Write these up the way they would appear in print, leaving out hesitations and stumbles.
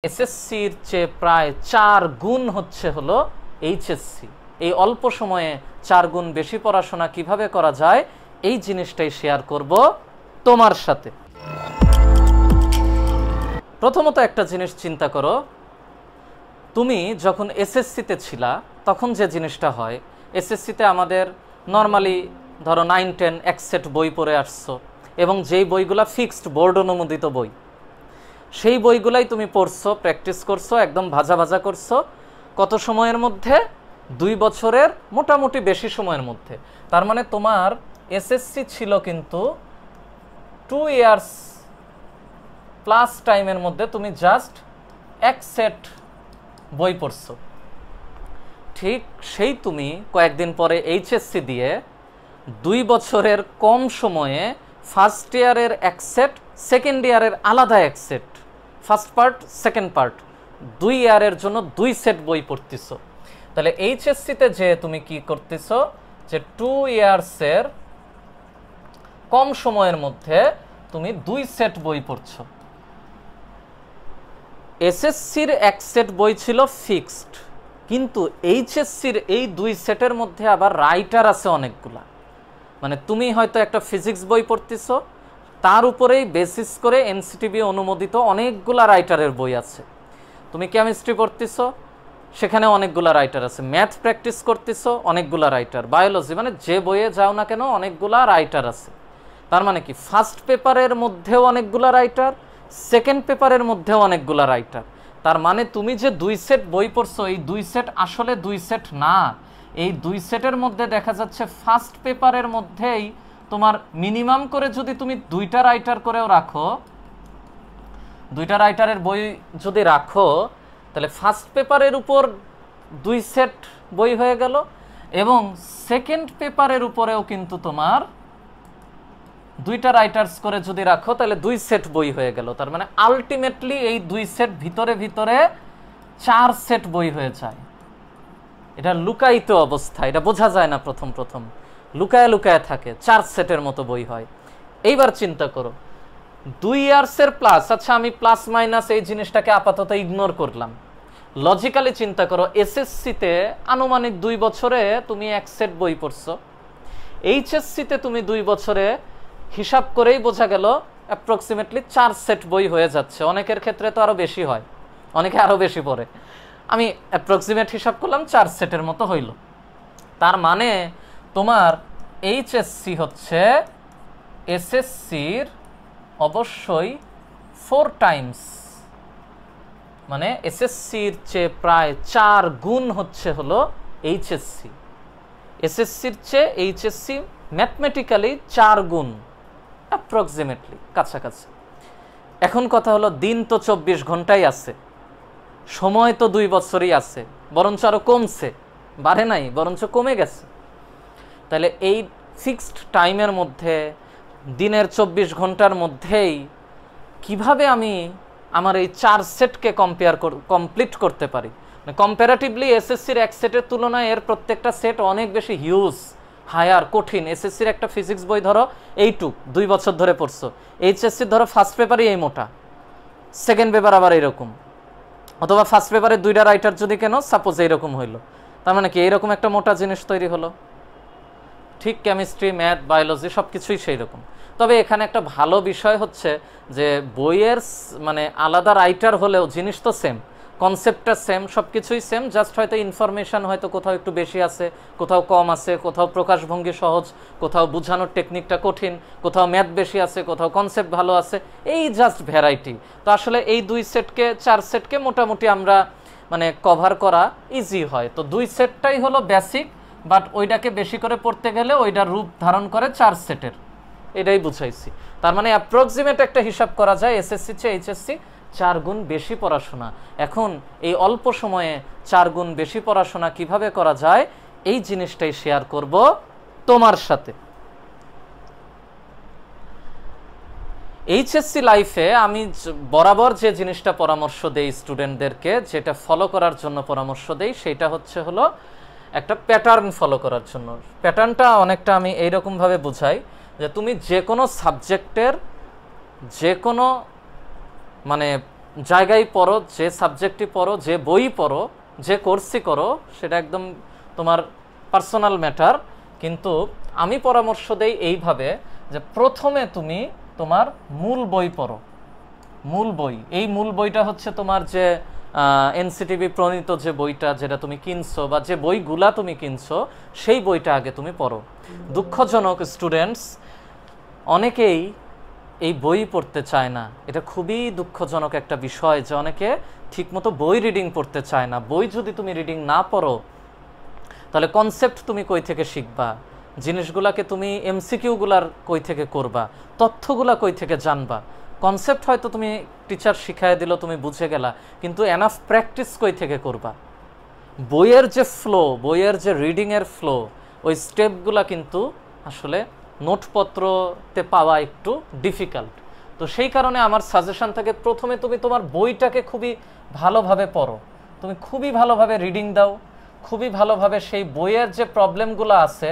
এসএসসির চেয়ে প্রায় 4 গুণ হচ্ছে হলো এইচএসসি। এই অল্প সময়ে 4 গুণ বেশি পড়াশোনা কিভাবে করা যায় এই জিনিসটাই শেয়ার করব তোমার সাথে। প্রথমত একটা জিনিস চিন্তা করো, তুমি যখন এসএসসিতে ছিলা তখন যে জিনিসটা হয়, এসএসসিতে আমাদের নর্মালি ধরো 9-10 এক সেট বই পড়ে আসছো এবং যেই বইগুলা ফিক্সড বোর্ড অনুমোদিত বই, সেই বইগুলাই তুমি পড়ছো, প্র্যাকটিস করছো, একদম ভাজা ভাজা করছো। কত সময়ের মধ্যে? 2 বছরের মোটামুটি বেশি সময়ের মধ্যে। তার মানে তোমার এসএসসি ছিল কিন্তু 2 ইয়ার্স প্লাস টাইমের মধ্যে তুমি জাস্ট এক সেট বই পড়ছো। ঠিক সেই তুমি কয়েকদিন পরে এইচএসসি দিয়ে 2 বছরের কম সময়ে ফার্স্ট ইয়ারের এক সেট, সেকেন্ড ইয়ারের আলাদা এক set, first part second part, 2 ইয়ারের জন্য 2 সেট বই পড়তেছো। তাহলে এইচএসসিতে যে তুমি কি করতেছো, যে 2 ইয়ার্সের কম সময়ের মধ্যে তুমি 2 সেট বই পড়ছো। এসএসসির এক সেট বই ছিল ফিক্সড, কিন্তু এইচএসসির এই 2 সেটের মধ্যে আবার রাইটার আছে অনেকগুলা। মানে তুমি হয়তো একটা ফিজিক্স বই পড়তেছো, তার উপরেই বেসিস করে এনসিটিবি অনুমোদিত অনেকগুলা রাইটারের বই আছে। তুমি কেমিস্ট্রি পড়তেছো, সেখানে অনেকগুলা রাইটার আছে। ম্যাথ প্র্যাকটিস করতেছো, অনেকগুলা রাইটার। বায়োলজি, মানে যে বইয়ে যাও না কেন অনেকগুলা রাইটার আছে। তার মানে কি, ফার্স্ট পেপারের মধ্যেও অনেকগুলা রাইটার, সেকেন্ড পেপারের মধ্যেও অনেকগুলা রাইটার। তার মানে তুমি যে 2 সেট বই পড়ছো, এই 2 সেট আসলে 2 সেট না। এই 2 সেটের মধ্যে দেখা যাচ্ছে ফার্স্ট পেপারের মধ্যেই তোমার মিনিমাম করে যদি তুমি 2টা রাইটার করেও রাখো, 2টা রাইটারের বই যদি রাখো, তাহলে ফার্স্ট পেপারের উপর 2 সেট বই হয়ে গেল, এবং সেকেন্ড পেপারের উপরেও কিন্তু তোমার 2টা রাইটার্স করে যদি রাখো, তাহলে 2 সেট বই হয়ে গেল। তার মানে আলটিমেটলি এই 2 সেট ভিতরে ভিতরে 4 সেট বই হয়ে যায়। এটা লুকায়িত অবস্থা, এটা বোঝা যায় না, প্রথম লুকায় লুকায় থাকে, 4 সেটের মতো বই হয়। এইবার চিন্তা করো 2 ইয়ার্সের প্লাস, আচ্ছা আমি প্লাস মাইনাস এই জিনিসটাকে আপাতত ইগনোর করলাম। লজিক্যালি চিন্তা করো, এসএসসিতে আনুমানিক 2 বছরে তুমি এক সেট বই পড়ছো, এইচএসসিতে তুমি 2 বছরে হিসাব করেই বোঝা গেল অ্যাপ্রক্সিমেটলি 4 সেট বই হয়ে যাচ্ছে। অনেকের ক্ষেত্রে তো আরো বেশি হয়, অনেকে আরো বেশি পড়ে। আমি অ্যাপ্রক্সিমেট হিসাব করলাম 4 সেটের মতো হইল। তার মানে তোমার এইচএসসি হচ্ছে এসএসসির অবশ্যই 4 টাইমস, মানে এসএসসির চেয়ে প্রায় 4 গুণ হচ্ছে হলো এইচএসসি। এসএসসির চেয়ে এইচএসসি ম্যাথমেটিক্যালি 4 গুণ অ্যাপ্রক্সিমেটলি কাছাকাছি। এখন কথা হলো, দিন তো 24 ঘন্টাই আছে, সময় তো 2 বছরই আছে, বরঞ্চ আরো কমছে, বাড়ে নাই, বরঞ্চ কমে গেছে। তাহলে এই ফিক্সড টাইমের মধ্যে, দিনের 24 ঘন্টার মধ্যেই কিভাবে আমি আমার এই 4 সেটকে কমপ্লিট করতে পারি। কম্পারেটিভলি এসএসসির এক সেটের তুলনায় এর প্রত্যেকটা সেট অনেক বেশি হিউজ, হায়ার, কঠিন। এসএসসির একটা ফিজিক্স বই ধরো এইটুক 2 বছর ধরে পড়ছো, এইচএসসির ধরো ফার্স্ট পেপারই এই মোটা, সেকেন্ড পেপার আবার এইরকম, অথবা ফার্স্ট পেপারে 2টা রাইটার যদি কেন সাপোজ এইরকম হইলো, তার মানে কি এইরকম একটা মোটা জিনিস তৈরি হলো। ঠিক কেমিস্ট্রি, ম্যাথ, বায়োলজি সব কিছুই সেই রকম। তবে এখানে একটা ভালো বিষয় হচ্ছে যে বইয়ের মানে আলাদা রাইটার হলেও জিনিস তো সেম, কনসেপ্টটা সেম, সব কিছুই সেম, জাস্ট হয়তো ইনফরমেশন হয়তো কোথাও একটু বেশি আছে, কোথাও কম আছে, কোথাও প্রকাশভঙ্গি সহজ, কোথাও বোঝানোর টেকনিকটা কঠিন, কোথাও ম্যাথ বেশি আছে, কোথাও কনসেপ্ট ভালো আছে, এই জাস্ট ভ্যারাইটি। তো আসলে এই 2 সেটকে 4 সেটকে মোটামুটি আমরা মানে কভার করা ইজি হয়। তো 2 সেটটাই হলো বেসিক, বাট ওইটাকে বেশি করে পড়তে গেলে ওইটার রূপ ধারণ করে 4 সেটের, এটাই বুঝাইছি। তার মানে অ্যাপ্রক্সিমেট একটা হিসাব করা যায় এসএসসি চেয়ে এইচএসসি 4 গুণ বেশি পড়াশোনা। এখন এই অল্প সময়ে 4 গুণ বেশি পড়াশোনা কিভাবে করা যায় এই জিনিসটাই শেয়ার করব তোমার সাথে। এইচএসসি লাইফে আমি বরাবর যে জিনিসটা পরামর্শ দেই স্টুডেন্টদেরকে, যেটা ফলো করার জন্য পরামর্শ দেই, সেটা হচ্ছে হলো একটা প্যাটার্ন ফলো করার জন্য। প্যাটার্নটা অনেকটা আমি এইরকমভাবে বুঝাই যে তুমি যে কোনো সাবজেক্টের যে কোনো মানে জায়গায় পড়ো, যে সাবজেক্টই পড়ো, যে বই পড়ো, যে কোর্সই করো, সেটা একদম তোমার পার্সোনাল ম্যাটার। কিন্তু আমি পরামর্শ দেই এইভাবে যে প্রথমে তুমি তোমার মূল বই পড়ো। মূল বই, এই মূল বইটা হচ্ছে তোমার যে এনসিটিভি প্রণীত যে বইটা, যেটা তুমি কিনছো বা যে বইগুলা তুমি কিনছো, সেই বইটা আগে তুমি পড়ো। দুঃখজনক স্টুডেন্টস, অনেকেই এই বই পড়তে চায় না। এটা খুবই দুঃখজনক একটা বিষয় যে অনেকে ঠিকমতো বই রিডিং পড়তে চায় না। বই যদি তুমি রিডিং না পড়ো, তাহলে কনসেপ্ট তুমি কই থেকে শিখবা, জিনিসগুলাকে তুমি এমসিকিউগুলার কই থেকে করবা, তথ্যগুলা কই থেকে জানবা। কনসেপ্ট হয়তো তুমি টিচার শিখায় দিল, তুমি বুঝে গেলা, কিন্তু এনাফ প্র্যাকটিস কই থেকে করবা? বইয়ের যে ফ্লো, বইয়ের যে রিডিংয়ের ফ্লো, ওই স্টেপগুলা কিন্তু আসলে নোটপত্রতে পাওয়া একটু ডিফিকাল্ট। তো সেই কারণে আমার সাজেশন থাকে প্রথমে তুমি তোমার বইটাকে খুবই ভালোভাবে পড়ো, তুমি খুবই ভালোভাবে রিডিং দাও, খুবই ভালোভাবে সেই বইয়ের যে প্রবলেমগুলো আছে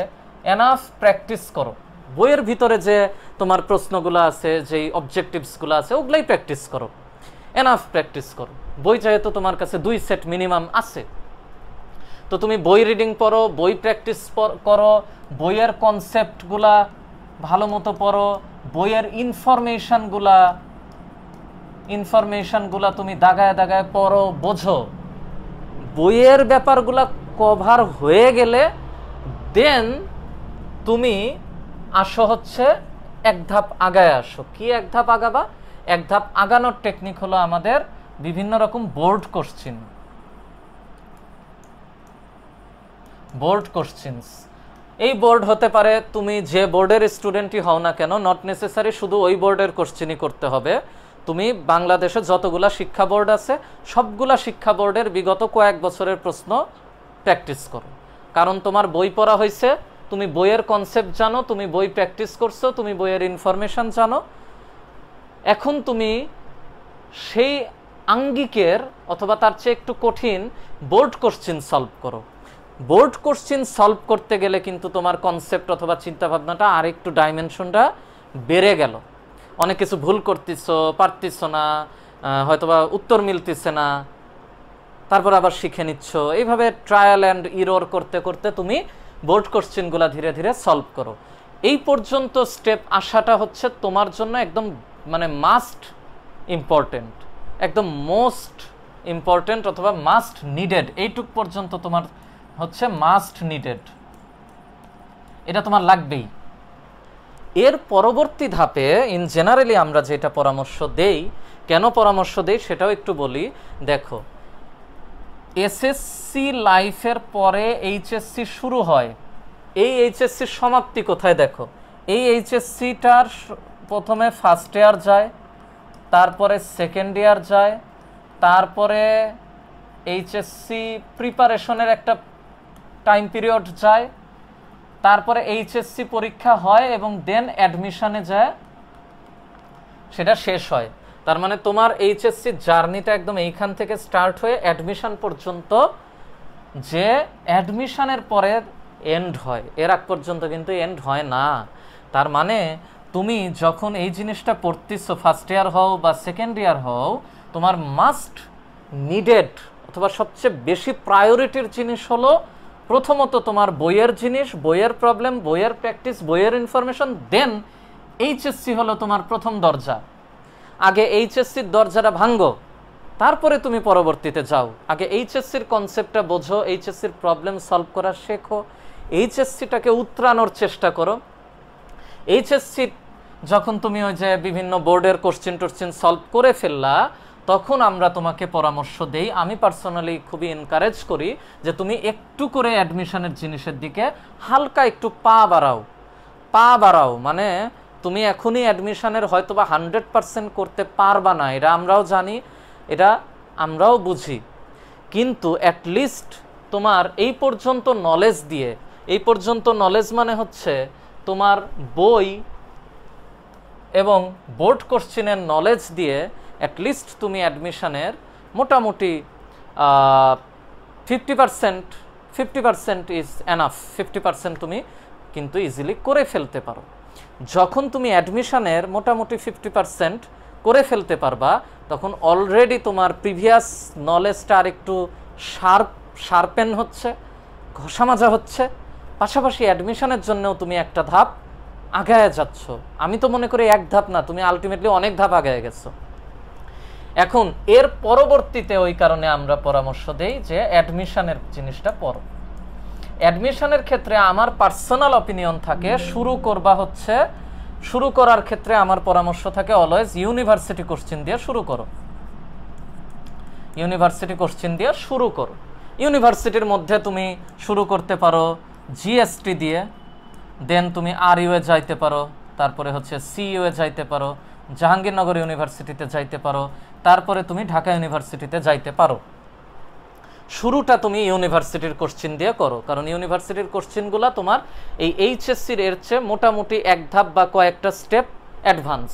এনাফ প্র্যাকটিস করো। বইয়ের ভিতরে যে তোমার প্রশ্নগুলো আছে, যেই অবজেক্টিভসগুলো আছে, ওগুলাই প্র্যাকটিস করো, এনাফ প্র্যাকটিস করো। বই যেহেতু তোমার কাছে 2 সেট মিনিমাম আছে, তো তুমি বই রিডিং পড়ো, বই প্র্যাকটিস করো, বইয়ের কনসেপ্টগুলা ভালো মতো পড়ো, বইয়ের ইনফরমেশনগুলা তুমি দাগায় দাগায় পড়ো, বোঝো। বইয়ের ব্যাপারগুলা কভার হয়ে গেলে দেন তুমি আসো হচ্ছে এক ধাপ আগায় আসো। কি এক ধাপ আগাবা? এক ধাপ আগানোর টেকনিক হলো আমাদের বিভিন্ন রকম বোর্ড কোশ্চেনস। এই বোর্ড হতে পারে, তুমি যে বোর্ডের স্টুডেন্টই হও না কেন, নট নেসেসারি শুধু ওই বোর্ডের কোশ্চেনই করতে হবে। তুমি বাংলাদেশে যতগুলা শিক্ষা বোর্ড আছে, সবগুলা শিক্ষা বোর্ডের বিগত কয়েক বছরের প্রশ্ন প্র্যাকটিস করো। কারণ তোমার বই পড়া হয়েছে, তুমি বইয়ের কনসেপ্ট জানো, তুমি বই প্র্যাকটিস করছো, তুমি বইয়ের ইনফরমেশন জানো। এখন তুমি সেই আঙ্গিকের অথবা তার চেয়ে একটু কঠিন বোর্ড কোশ্চেন সলভ করো। বোর্ড কোশ্চেন সলভ করতে গেলে কিন্তু তোমার কনসেপ্ট অথবা চিন্তাভাবনাটা আর একটু ডাইমেনশনটা বেড়ে গেল। অনেক কিছু ভুল করতেছো, পারতেছো না, হয়তোবা উত্তর মিলতেছে না, তারপর আবার শিখে নিচ্ছ। এইভাবে ট্রায়াল অ্যান্ড ইরর করতে করতে তুমি বোর্ড কোশ্চেনগুলো ধীরে ধীরে সলভ করো। এই পর্যন্ত স্টেপ আসাটা হচ্ছে তোমার জন্য একদম মানে মাস্ট ইম্পর্টেন্ট, একদম মোস্ট ইম্পর্টেন্ট অথবা মাস্ট নিডেড। এইটুক পর্যন্ত তোমার হচ্ছে মাস্ট নিডেড, এটা তোমার লাগবেই। এর পরবর্তী ধাপে ইন জেনারেলি আমরা যেটা পরামর্শ দেই, কেন পরামর্শ দেই সেটাও একটু বলি। দেখো, এসএসসি লাইফের পরে এইচএসসি শুরু হয়। এই এইচএসসির সমাপ্তি কোথায়? দেখো, এই এইচএসসিটার প্রথমে ফার্স্ট ইয়ার যায়, তারপরে সেকেন্ড ইয়ার যায়, তারপরে এইচএসসি প্রিপারেশনের একটা টাইম পিরিয়ড যায়, তারপরে এইচএসসি পরীক্ষা হয় এবং দেন অ্যাডমিশনে যায়, সেটা শেষ হয়। তার মানে তোমার এইচএসসি জার্নিটা একদম এইখান থেকে স্টার্ট হয়ে অ্যাডমিশন পর্যন্ত, যে অ্যাডমিশনের পরে এন্ড হয়, এর আগ পর্যন্ত কিন্তু এন্ড হয় না। তার মানে তুমি যখন এই জিনিসটা পড়তেছো, ফার্স্ট ইয়ার হও বা সেকেন্ড ইয়ার হও, তোমার মাস্ট নিডেড অথবা সবচেয়ে বেশি প্রায়োরিটির জিনিস হলো প্রথমত তোমার বইয়ের জিনিস, বইয়ের প্রবলেম, বইয়ের প্র্যাকটিস, বইয়ের ইনফরমেশন, দেন এইচএসসি হলো তোমার প্রথম দরজা। আগে এইচএসসির দরজাটা ভাঙ্গো, তারপরে তুমি পরবর্তীতে যাও। আগে এইচএসসির কনসেপ্টটা বোঝো, এইচএসসির প্রবলেম সলভ করা শেখো, এইচএসসিটাকে উতরানোর চেষ্টা করো। এইচএসসি যখন তুমি ওই যে বিভিন্ন বোর্ডের কোশ্চেন সলভ করে ফেললা, তখন আমরা তোমাকে পরামর্শ দেই, আমি পার্সোনালি খুবই এনকারেজ করি যে তুমি একটু করে অ্যাডমিশনের জিনিসের দিকে হালকা একটু পা বাড়াও। মানে তুমি এখনই অ্যাডমিশনের হয়তোবা 100% করতে পারবা না, এটা আমরাও জানি, এটা আমরাও বুঝি, কিন্তু অ্যাটলিস্ট তোমার এই পর্যন্ত নলেজ দিয়ে, এই পর্যন্ত নলেজ মানে হচ্ছে তোমার বই এবং বোর্ড কোশ্চেনের নলেজ দিয়ে অ্যাটলিস্ট তুমি অ্যাডমিশনের মোটামুটি 50% ইজ এনাফ, 50% তুমি কিন্তু ইজিলি করে ফেলতে পারো। যখন তুমি অ্যাডমিশনের মোটামুটি 50% করে ফেলতে পারবা, তখন অলরেডি তোমার প্রিভিয়াস নলেজটা আর একটু শার্পেন হচ্ছে, ঘষা মাজা হচ্ছে, পাশাপাশি অ্যাডমিশনের জন্যও তুমি একটা ধাপ আগায় যাচ্ছ। আমি তো মনে করি এক ধাপ না, তুমি আলটিমেটলি অনেক ধাপ আগায় গেছো। এখন এর পরবর্তীতে ওই কারণে আমরা পরামর্শ দেই যে অ্যাডমিশনের জিনিসটা পড়ো। অ্যাডমিশনের ক্ষেত্রে আমার পার্সোনাল অপিনিয়ন থাকে, শুরু করার ক্ষেত্রে আমার পরামর্শ থাকে অলওয়েজ ইউনিভার্সিটি কোশ্চেন দিয়ে শুরু করো। ইউনিভার্সিটি কোশ্চেন দিয়ে শুরু করো। ইউনিভার্সিটির মধ্যে তুমি শুরু করতে পারো জিএসটি দিয়ে, দেন তুমি RUA যাইতে পারো, তারপরে হচ্ছে CUA যাইতে পারো, জাহাঙ্গীরনগর ইউনিভার্সিটিতে যাইতে পারো, তারপরে তুমি ঢাকা ইউনিভার্সিটিতে যাইতে পারো। শুরুটা তুমি ইউনিভার্সিটির কোশ্চেন দিয়ে করো, কারণ ইউনিভার্সিটির কোশ্চেনগুলো তোমার এই এইচএসসির এর চেয়ে মোটামুটি এক ধাপ বা কয়েকটা স্টেপ অ্যাডভান্স।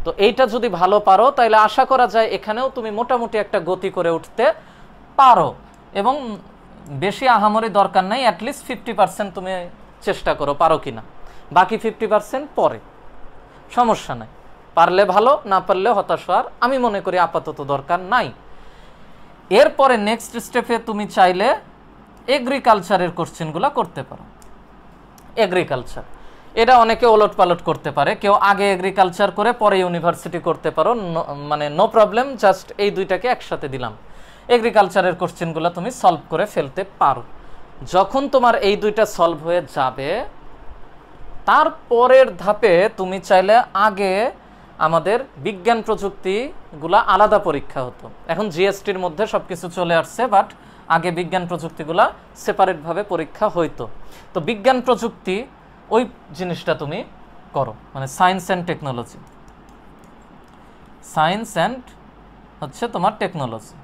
তো এইটা যদি ভালো পারো তাহলে আশা করা যায় এখানেও তুমি মোটামুটি একটা গতি করে উঠতে পারো, এবং বেশি আহামরি দরকার নাই, অ্যাটলিস্ট 50% তুমি চেষ্টা করো পারো কিনা, বাকি 50% পরে, সমস্যা নাই। পারলে ভালো, না পারলে হতাশ হওয়ার আমি মনে করি আপাতত দরকার নাই। এরপরে নেক্সট স্টেপে তুমি চাইলে এগ্রিকালচারের কোশ্চেনগুলো করতে পারো। এগ্রিকালচার এটা অনেকে ওলট পালট করতে পারে, কেউ আগে এগ্রিকালচার করে পরে ইউনিভার্সিটি করতে পারো, মানে নো প্রবলেম, জাস্ট এই দুইটাকে একসাথে দিলাম। এগ্রিকালচারের কোশ্চেনগুলো তুমি সলভ করে ফেলতে পারো। যখন তোমার এই দুইটা সলভ হয়ে যাবে, তারপরের ধাপে তুমি চাইলে আগে আমাদের বিজ্ঞান প্রযুক্তিগুলা আলাদা পরীক্ষা হতো, এখন জিএসটির মধ্যে সব কিছু চলে আসছে, বাট আগে বিজ্ঞান প্রযুক্তিগুলা সেপারেটভাবে পরীক্ষা হইতো। তো বিজ্ঞান প্রযুক্তি ওই জিনিসটা তুমি করো, মানে science and technology, science and হচ্ছে তোমার টেকনোলজি,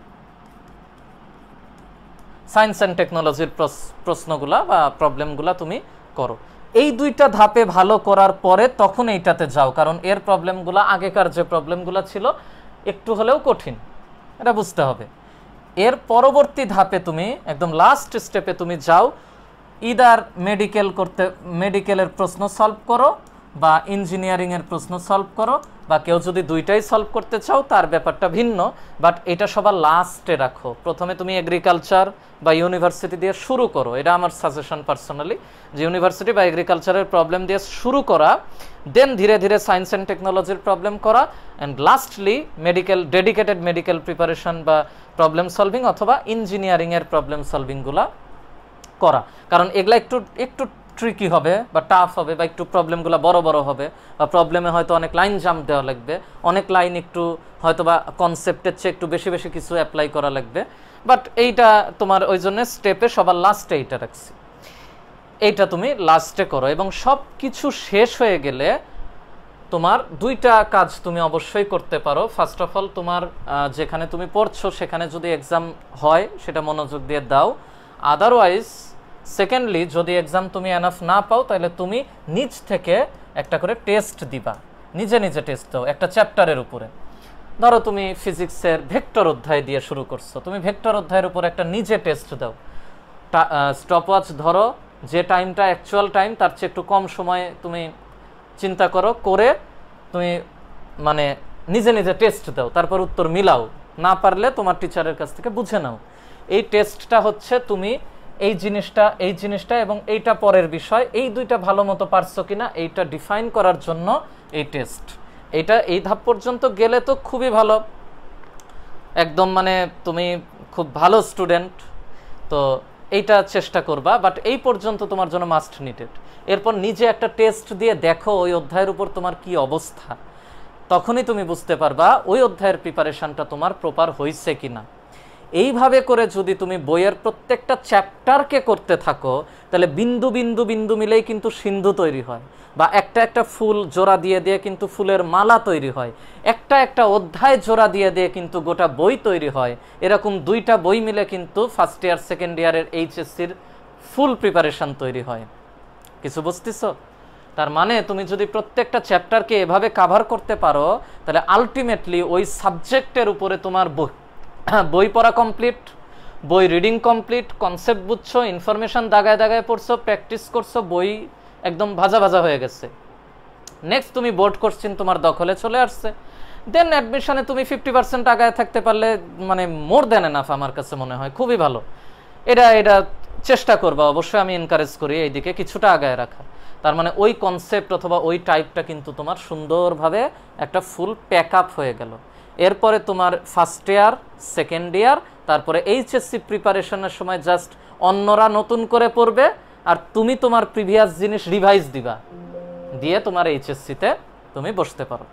সায়েন্স অ্যান্ড টেকনোলজির প্রশ্নগুলা বা প্রবলেমগুলা তুমি করো। এই দুইটা ধাপে ভালো করার পরে তখন এইটাতে যাও, কারণ এর প্রবলেমগুলো আগেকার যে প্রবলেমগুলো ছিল একটু হলেও কঠিন, এটা বুঝতে হবে। এর পরবর্তী ধাপে তুমি একদম লাস্ট স্টেপে তুমি যাও, ইদার মেডিকেলের প্রশ্ন সলভ করো বা ইঞ্জিনিয়ারিংয়ের প্রশ্ন সলভ করো, বা কেউ যদি দুইটাই সলভ করতে চাও তার ব্যাপারটা ভিন্ন, বাট এটা সবার লাস্টে রাখো। প্রথমে তুমি এগ্রিকালচার বা ইউনিভার্সিটি দিয়ে শুরু করো, এটা আমার সাজেশন পার্সোনালি, যে ইউনিভার্সিটি বা এগ্রিকালচারের প্রবলেম দিয়ে শুরু করা, দেন ধীরে ধীরে সায়েন্স অ্যান্ড টেকনোলজির প্রবলেম করা, and lastly dedicated medical preparation বা প্রবলেম সলভিং অথবা ইঞ্জিনিয়ারিংয়ের প্রবলেম সলভিংগুলা করা। কারণ এগুলা একটু ট্রিকি হবে বা টাফ হবে, বা একটু প্রবলেমগুলো বড় বড় হবে, বা প্রবলেমে হয়তো অনেক লাইন জাম্প দেওয়া লাগবে, অনেক লাইন একটু হয়তো বা কনসেপ্টের চেয়ে একটু বেশি বেশি কিছু অ্যাপ্লাই করা লাগবে, বাট এইটা তোমার ওই জন্য স্টেপে সবার লাস্টে এইটা রাখছি, এইটা তুমি লাস্টে করো। এবং সব কিছু শেষ হয়ে গেলে তোমার দুইটা কাজ তুমি অবশ্যই করতে পারো। ফার্স্ট অফ অল, তোমার যেখানে তুমি পড়ছো সেখানে যদি এক্সাম হয় সেটা মনোযোগ দিয়ে দাও, আদারওয়াইজ সেকেন্ডলি যদি এক্সাম তুমি এনাফ না পাও তাহলে তুমি নিজ থেকে একটা করে টেস্ট দিবা, নিজে নিজে টেস্ট দাও একটা চ্যাপ্টারের উপরে। ধরো তুমি ফিজিক্সের ভেক্টর অধ্যায় দিয়ে শুরু করছো, তুমি ভেক্টর অধ্যায়ের উপর একটা নিজে টেস্ট দাও, স্টপওয়াচ ধরো, যে টাইমটা অ্যাকচুয়াল টাইম তার চেয়ে একটু কম সময়ে তুমি চিন্তা করো, করে তুমি মানে নিজে নিজে টেস্ট দাও, তারপর উত্তর মিলাও, না পারলে তোমার টিচারের কাছ থেকে বুঝে নাও। এই টেস্টটা হচ্ছে তুমি এই জিনিসটা এবং এইটা পরের বিষয়, এই দুইটা ভালো মতো পারছো কিনা এইটা ডিফাইন করার জন্য এই টেস্ট। এই ধাপ পর্যন্ত গেলে তো খুবই ভালো, একদম মানে তুমি খুব ভালো স্টুডেন্ট, তো এইটা চেষ্টা করবা, বাট এই পর্যন্ত তোমার জন্য মাস্ট নিডেড। এরপর নিজে একটা টেস্ট দিয়ে দেখো ওই অধ্যায়ের উপর তোমার কি অবস্থা, তখনই তুমি বুঝতে পারবা ওই অধ্যায়ের প্রিপারেশনটা তোমার প্রপার হয়েছে কিনা। এইভাবে করে যদি তুমি বইয়ের প্রত্যেকটা চ্যাপ্টারকে করতে থাকো তাহলে বিন্দু বিন্দু বিন্দু মিলেই কিন্তু সিন্ধু তৈরি হয়, বা একটা একটা ফুল জোড়া দিয়ে দিয়ে কিন্তু ফুলের মালা তৈরি হয়, একটা একটা অধ্যায় জোড়া দিয়ে দিয়ে কিন্তু গোটা বই তৈরি হয়। এরকম দুইটা বই মিলে কিন্তু ফার্স্ট ইয়ার সেকেন্ড ইয়ারের এইচএসসির ফুল প্রিপারেশন তৈরি হয়। কিছু বুঝতেছো? তার মানে তুমি যদি প্রত্যেকটা চ্যাপ্টারকে এভাবে কাভার করতে পারো তাহলে আলটিমেটলি ওই সাবজেক্টের উপরে তোমার বই পড়া কমপ্লিট, বই রিডিং কমপ্লিট, কনসেপ্ট বুঝছো, ইনফরমেশন দাগায় দাগায় পড়ছো, প্র্যাকটিস করছো, বই একদম ভাজা ভাজা হয়ে গেছে। নেক্সট তুমি বোর্ড কোশ্চেন তোমার দখলে চলে আসছে, দেন অ্যাডমিশনে তুমি 50% আগায় থাকতে পারলে মানে মোর দেন এনাফ, আমার কাছে মনে হয় খুবই ভালো। এটা চেষ্টা করবা, অবশ্যই আমি এনকারেজ করি এইদিকে কিছুটা আগায় রাখা। তার মানে ওই কনসেপ্ট অথবা ওই টাইপটা কিন্তু তোমার সুন্দরভাবে একটা ফুল প্যাক আপ হয়ে গেল। এরপরে তোমার ফার্স্ট ইয়ার, সেকেন্ড ইয়ার, তারপরে এইচএসসি প্রিপারেশনের সময় জাস্ট অন্যরা নতুন করে পড়বে আর তুমি তোমার প্রিভিয়াস জিনিস রিভাইজ দিবা, দিয়ে তোমার এইচএসসিতে তুমি বসতে পারো।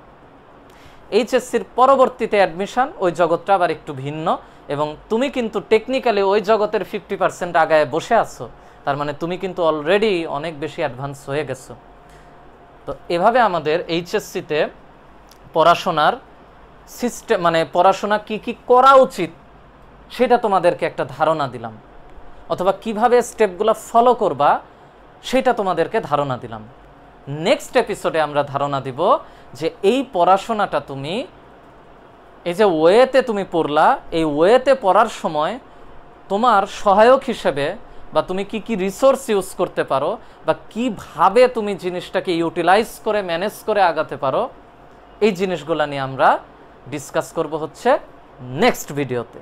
এইচএসসির পরবর্তীতে অ্যাডমিশন, ওই জগৎটা আবার একটু ভিন্ন, এবং তুমি কিন্তু টেকনিক্যালি ওই জগতের 50% আগায় বসে আছো, তার মানে তুমি কিন্তু অলরেডি অনেক বেশি অ্যাডভান্স হয়ে গেছো। তো এভাবে আমাদের এইচএসসিতে পড়াশোনার সিস্টেম, মানে পড়াশোনা কি কি করা উচিত সেটা তোমাদেরকে একটা ধারণা দিলাম, অথবা কিভাবে স্টেপগুলো ফলো করবা সেটা তোমাদেরকে ধারণা দিলাম। নেক্সট এপিসোডে আমরা ধারণা দিব যে এই পড়াশোনাটা তুমি এই যে ওয়েতে তুমি পড়লা, এই ওয়েতে পড়ার সময় তোমার সহায়ক হিসেবে বা তুমি কি কি রিসোর্স ইউজ করতে পারো বা কিভাবে তুমি জিনিসটাকে ইউটিলাইজ করে ম্যানেজ করে আগাতে পারো, এই জিনিসগুলো নিয়ে আমরা ডিসকাস করব হচ্ছে নেক্সট ভিডিওতে।